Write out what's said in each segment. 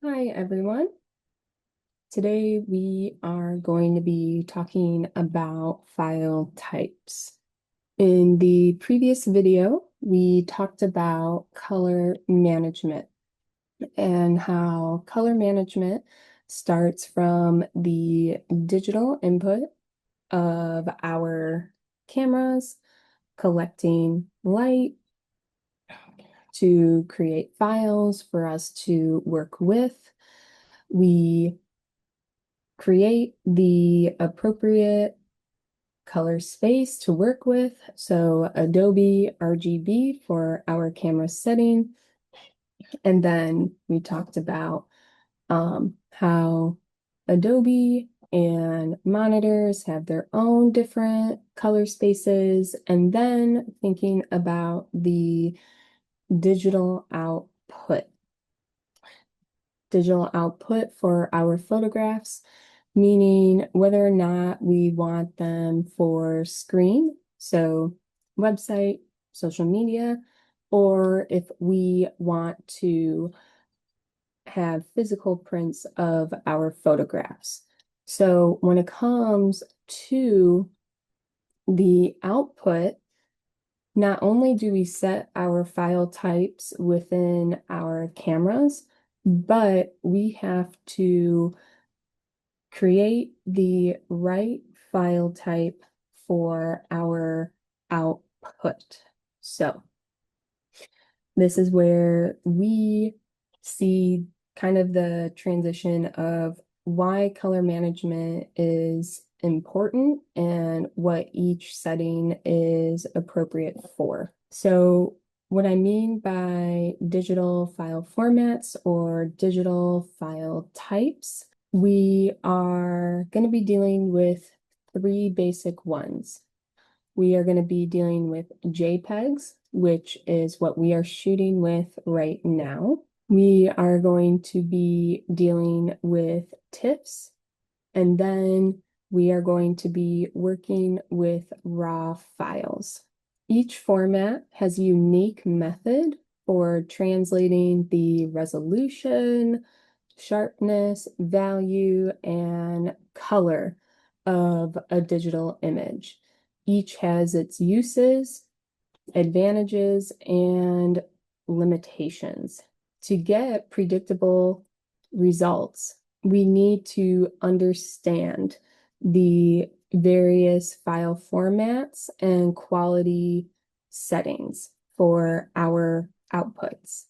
Hi, everyone. Today we are going to be talking about file types. In the previous video, we talked about color management and how color management starts from the digital input of our cameras, collecting light to create files for us to work with. We create the appropriate color space to work with. So Adobe RGB for our camera setting. And then we talked about how Adobe and monitors have their own different color spaces. And then thinking about the digital output. Digital output for our photographs, meaning whether or not we want them for screen, so website, social media, or if we want to have physical prints of our photographs. So when it comes to the output, not only do we set our file types within our cameras, but we have to create the right file type for our output. So this is where we see kind of the transition of why color management is important and what each setting is appropriate for. So what I mean by digital file formats or digital file types, we are going to be dealing with three basic ones. We are going to be dealing with JPEGs, which is what we are shooting with right now. We are going to be dealing with TIFFs, and then we are going to be working with raw files. Each format has a unique method for translating the resolution, sharpness, value, and color of a digital image. Each has its uses, advantages, and limitations. To get predictable results, we need to understand the various file formats and quality settings for our outputs.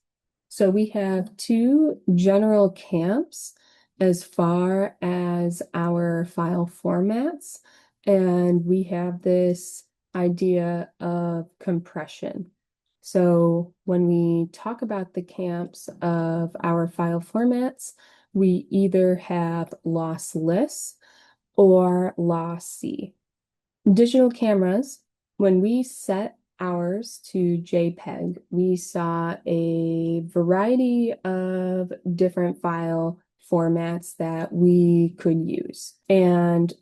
So we have two general camps as far as our file formats, and we have this idea of compression. So when we talk about the camps of our file formats, we either have lossless or lossy. Digital cameras, when we set ours to JPEG, we saw a variety of different file formats that we could use. And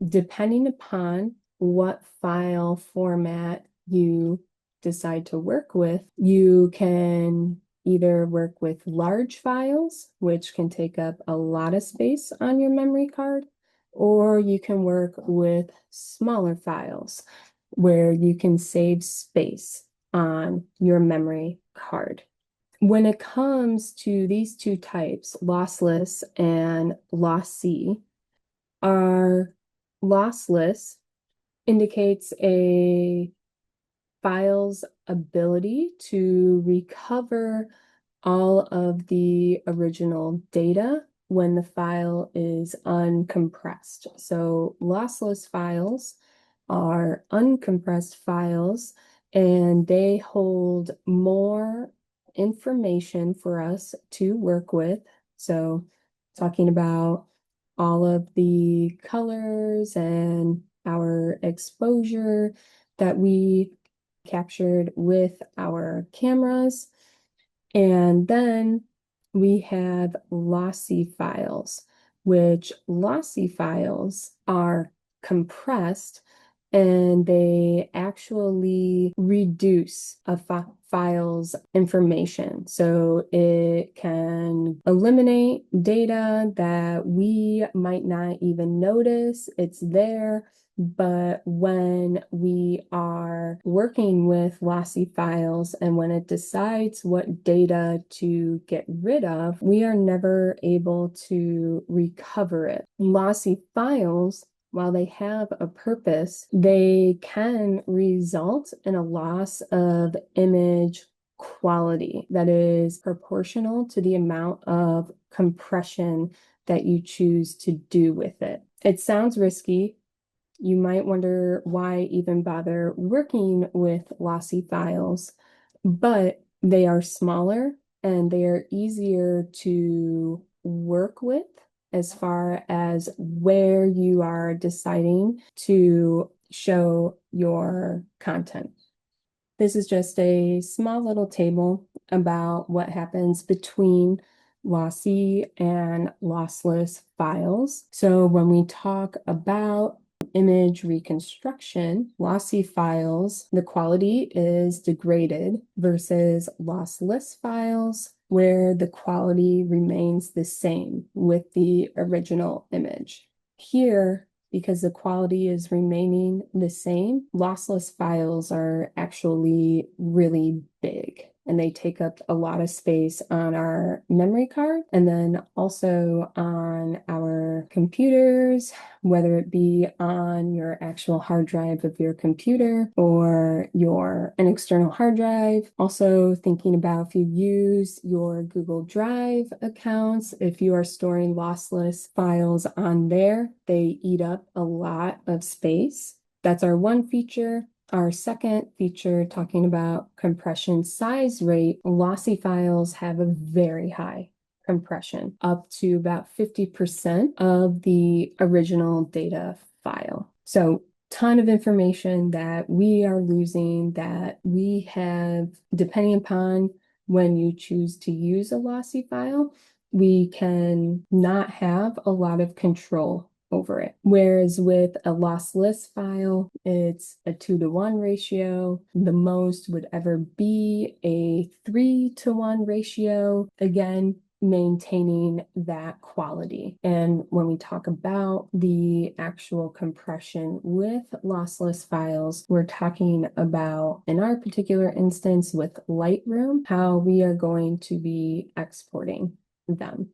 depending upon what file format you decide to work with, you can either work with large files, which can take up a lot of space on your memory card, or you can work with smaller files where you can save space on your memory card. When it comes to these two types, lossless and lossy, our lossless indicates a file's ability to recover all of the original data when the file is uncompressed. So lossless files are uncompressed files, and they hold more information for us to work with. So talking about all of the colors and our exposure that we captured with our cameras. And then we have lossy files, which lossy files are compressed and they actually reduce a file's information. So it can can eliminate data that we might not even notice it's there. But when we are working with lossy files and when it decides what data to get rid of, we are never able to recover it. Lossy files, while they have a purpose, they can result in a loss of image quality that is proportional to the amount of compression that you choose to do with it. It sounds risky. You might wonder why even bother working with lossy files, but they are smaller and they are easier to work with as far as where you are deciding to show your content. This is just a small little table about what happens between lossy and lossless files. So when we talk about image reconstruction, lossy files, the quality is degraded versus lossless files, where the quality remains the same with the original image. Here, because the quality is remaining the same, lossless files are actually really big and they take up a lot of space on our memory card and then also on our computers, whether it be on your actual hard drive of your computer or an external hard drive. Also thinking about if you use your Google Drive accounts, if you are storing lossless files on there, they eat up a lot of space. That's our one feature. Our second feature, talking about compression size rate, lossy files have a very high compression, up to about 50% of the original data file. So ton of information that we are losing that we have, depending upon when you choose to use a lossy file, we can not have a lot of control over it. Whereas with a lossless file, it's a 2-to-1 ratio. The most would ever be a 3-to-1 ratio. Again, maintaining that quality. And when we talk about the actual compression with lossless files, we're talking about, in our particular instance with Lightroom, how we are going to be exporting them.